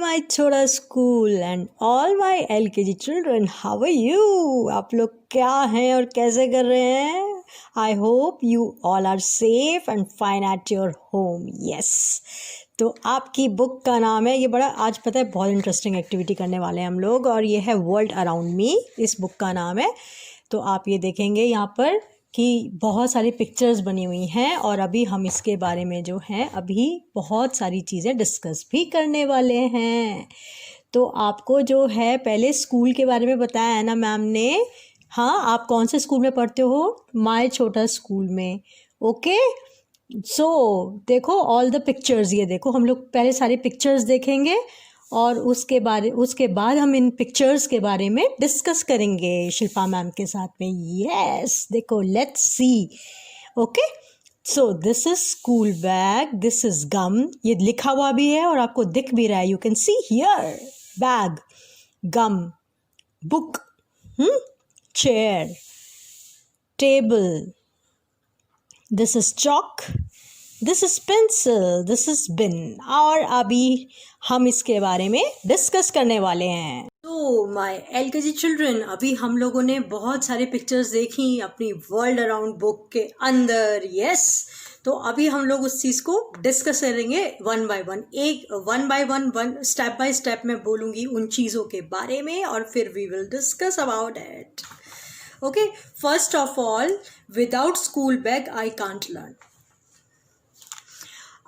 my छोटा school and all my LKG children, how are you? आप लोग क्या हैं और कैसे कर रहे हैं? I hope you all are safe and fine at your home. Yes, तो आपकी बुक का नाम है, ये बड़ा आज पता है बहुत इंटरेस्टिंग एक्टिविटी करने वाले हैं हम लोग, और ये है वर्ल्ड अराउंड मी, इस बुक का नाम है. तो आप ये देखेंगे यहाँ पर कि बहुत सारी पिक्चर्स बनी हुई हैं, और अभी हम इसके बारे में जो हैं अभी बहुत सारी चीज़ें डिस्कस भी करने वाले हैं. तो आपको जो है पहले स्कूल के बारे में बताया है ना मैम ने. हाँ, आप कौन से स्कूल में पढ़ते हो? माय छोटा स्कूल में. ओके, सो देखो ऑल द पिक्चर्स, ये देखो हम लोग पहले सारी पिक्चर्स देखेंगे और उसके बाद हम इन पिक्चर्स के बारे में डिस्कस करेंगे शिल्पा मैम के साथ में. यस, देखो let's see. Okay, so this is school bag, this is gum, ये लिखा हुआ भी है और आपको दिख भी रहा है. You can see here bag, gum, book, chair, table, this is chalk, this is pencil, this is bin. और अभी हम इसके बारे में डिस्कस करने वाले हैं. तो माय LKG चिल्ड्रन, अभी हम लोगों ने बहुत सारे पिक्चर्स देखी अपनी वर्ल्ड अराउंड बुक के अंदर. यस, तो अभी हम लोग उस चीज़ को डिस्कस करेंगे one by one, step by step मैं बोलूँगी उन चीज़ों के बारे में और फिर we will discuss about it. Okay, first of all, without school bag I can't learn.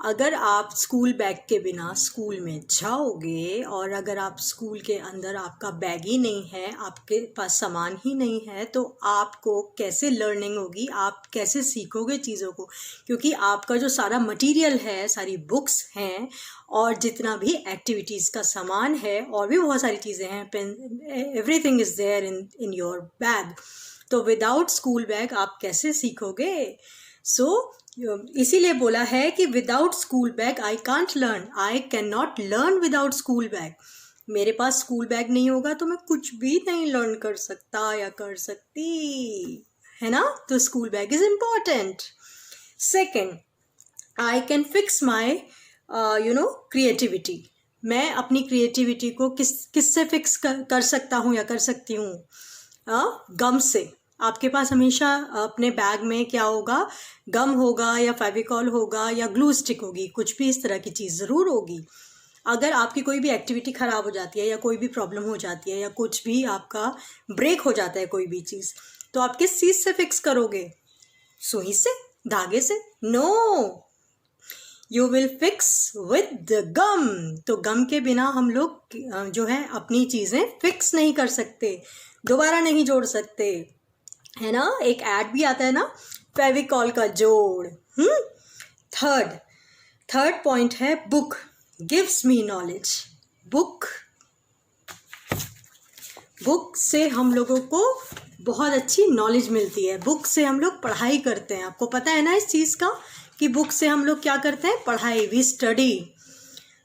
अगर आप स्कूल बैग के बिना स्कूल में जाओगे और अगर आप स्कूल के अंदर आपका बैग ही नहीं है, आपके पास सामान ही नहीं है, तो आपको कैसे लर्निंग होगी? आप कैसे सीखोगे चीज़ों को? क्योंकि आपका जो सारा मटेरियल है, सारी बुक्स हैं और जितना भी एक्टिविटीज़ का सामान है और भी बहुत सारी चीज़ें हैं, pen, everything is there in your bag. तो विदाउट स्कूल बैग आप कैसे सीखोगे? इसीलिए बोला है कि without school bag I can't learn. I can not learn without school bag. मेरे पास स्कूल बैग नहीं होगा तो मैं कुछ भी नहीं लर्न कर सकता या कर सकती, है ना? तो school bag is important. Second, I can fix my creativity. मैं अपनी क्रिएटिविटी को किससे फिक्स कर सकता हूँ या कर सकती हूँ? गम से. आपके पास हमेशा अपने बैग में क्या होगा? गम होगा या फेविकॉल होगा या ग्लू स्टिक होगी, कुछ भी इस तरह की चीज़ ज़रूर होगी. अगर आपकी कोई भी एक्टिविटी ख़राब हो जाती है या कोई भी प्रॉब्लम हो जाती है या कुछ भी आपका ब्रेक हो जाता है कोई भी चीज़, तो आप किस चीज़ से फिक्स करोगे? सुई से, धागे से? No, you will fix with the gum. तो गम के बिना हम लोग जो है अपनी चीज़ें फिक्स नहीं कर सकते, दोबारा नहीं जोड़ सकते, है ना? एक ऐड भी आता है ना, फेविकॉल का जोड़. थर्ड पॉइंट है book gives me knowledge. Book से हम लोगों को बहुत अच्छी नॉलेज मिलती है. बुक से हम लोग पढ़ाई करते हैं. आपको पता है ना इस चीज़ का कि बुक से हम लोग क्या करते हैं? पढ़ाई. We study.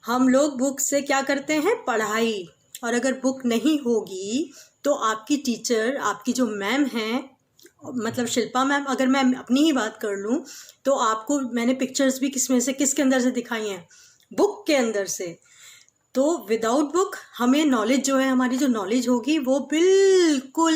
हम लोग बुक से क्या करते हैं? पढ़ाई. और अगर बुक नहीं होगी तो आपकी टीचर, आपकी जो मैम हैं, मतलब शिल्पा मैम, अगर मैं अपनी ही बात कर लूँ तो आपको मैंने पिक्चर्स भी किसके अंदर से दिखाई हैं? बुक के अंदर से. तो विदाउट बुक हमें नॉलेज जो है, हमारी जो नॉलेज होगी वो बिल्कुल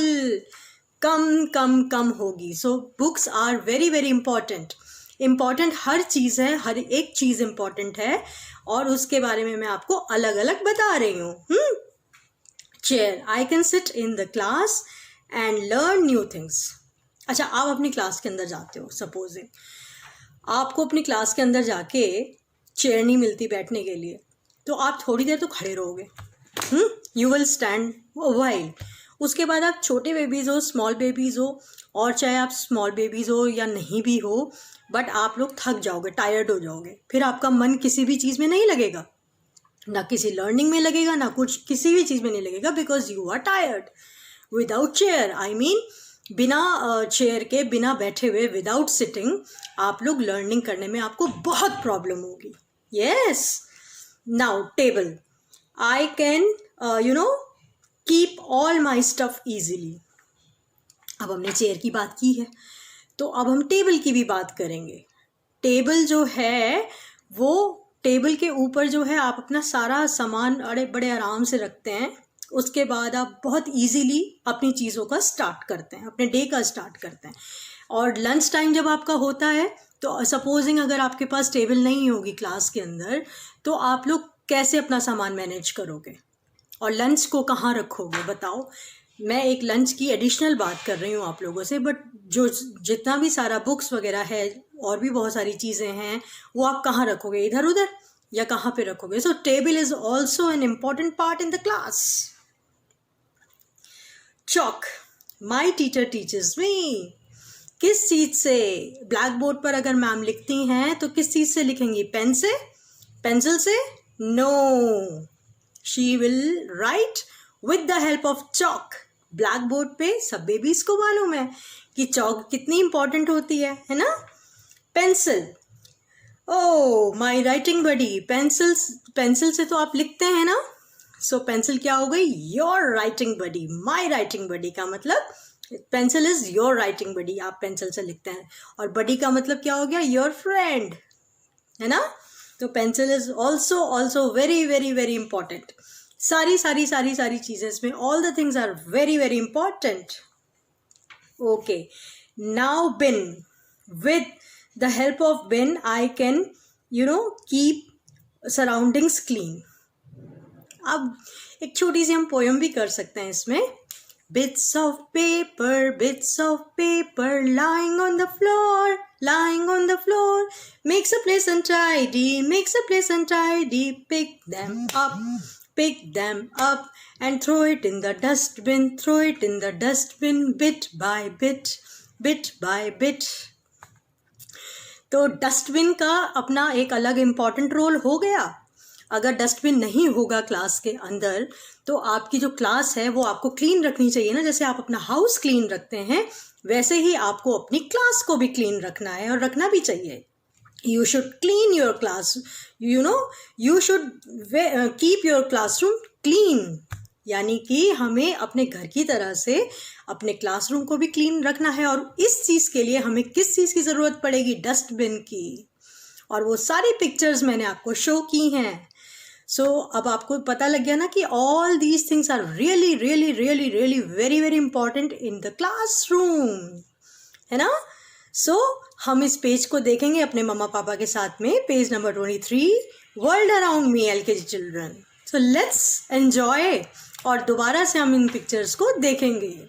कम होगी. So books are very very important. हर चीज़ है, हर एक चीज़ इम्पॉर्टेंट है और उसके बारे में मैं आपको अलग अलग बता रही हूँ. Chair, I can sit in the class and learn new things. अच्छा, आप अपनी क्लास के अंदर जाते हो, सपोजिंग आपको अपनी क्लास के अंदर जाके चेयर नहीं मिलती बैठने के लिए, तो आप थोड़ी देर तो खड़े रहोगे. You will stand while. उसके बाद आप छोटे बेबीज़ हो, स्मॉल बेबीज़ हो, और चाहे आप स्मॉल बेबीज़ हो या नहीं भी हो, बट आप लोग थक जाओगे, टायर्ड हो जाओगे. फिर आपका मन किसी भी चीज़ में नहीं लगेगा, ना किसी लर्निंग में लगेगा, ना कुछ किसी भी चीज़ में नहीं लगेगा, because you are tired. Without chair, I mean बिना चेयर के, बिना बैठे हुए, विदाउट सिटिंग, आप लोग लर्निंग करने में आपको बहुत प्रॉब्लम होगी. Yes. Now table, I can keep all my stuff easily. अब हमने चेयर की बात की है तो अब हम टेबल की भी बात करेंगे. टेबल जो है वो टेबल के ऊपर जो है आप अपना सारा सामान बड़े आराम से रखते हैं। उसके बाद आप बहुत इजीली अपनी चीज़ों का स्टार्ट करते हैं, अपने डे का स्टार्ट करते हैं। और लंच टाइम जब आपका होता है तो सपोजिंग अगर आपके पास टेबल नहीं होगी क्लास के अंदर, तो आप लोग कैसे अपना सामान मैनेज करोगे और लंच को कहाँ रखोगे बताओ। मैं एक लंच की एडिशनल बात कर रही हूँ आप लोगों से, बट जो जितना भी सारा बुक्स वगैरह है और भी बहुत सारी चीज़ें हैं वो आप कहाँ रखोगे, इधर उधर या कहाँ पे रखोगे। So table is also an important part in the class. Chalk, my teacher teaches me. किस चीज़ से? ब्लैक बोर्ड पर अगर मैम लिखती हैं तो किस चीज़ से लिखेंगी? पेन से, पेंसिल से? No, she will write with the help of chalk. Black board पे सब बेबीज को मालूम है कि चॉक कितनी इंपॉर्टेंट होती है ना। Pencil, oh my writing buddy, pencil से तो आप लिखते हैं ना। सो पेंसिल क्या हो गई? Your writing buddy. My writing buddy का मतलब pencil is your writing buddy, आप पेंसिल से लिखते हैं। और बडी का मतलब क्या हो गया? योर फ्रेंड, है ना। तो pencil is also very very very important. सारी चीज़ें इसमें, all the things are very very important. Okay, now bin, with the help of bin I can keep surroundings clean. अब एक छोटी सी हम पोएम भी कर सकते हैं इसमें। Bits of paper lying on the floor makes a place untidy, pick them up and throw it in the dustbin, bit by bit. तो डस्टबिन का अपना एक अलग इम्पॉर्टेंट रोल हो गया। अगर डस्टबिन नहीं होगा क्लास के अंदर तो आपकी जो क्लास है वो आपको क्लीन रखनी चाहिए ना। जैसे आप अपना हाउस क्लीन रखते हैं वैसे ही आपको अपनी क्लास को भी क्लीन रखना है और रखना भी चाहिए। You should clean your class, you should keep your classroom clean. यानी कि हमें अपने घर की तरह से अपने क्लासरूम को भी क्लीन रखना है। और इस चीज़ के लिए हमें किस चीज़ की ज़रूरत पड़ेगी? डस्टबिन की। और वो सारी पिक्चर्स मैंने आपको शो की हैं। सो अब आपको पता लग गया ना कि all these things are really really really really very very important in the classroom, है ना। सो हम इस पेज को देखेंगे अपने मम्मा पापा के साथ में, page number 23, world around me LKG children. So let's enjoy और दोबारा से हम इन पिक्चर्स को देखेंगे।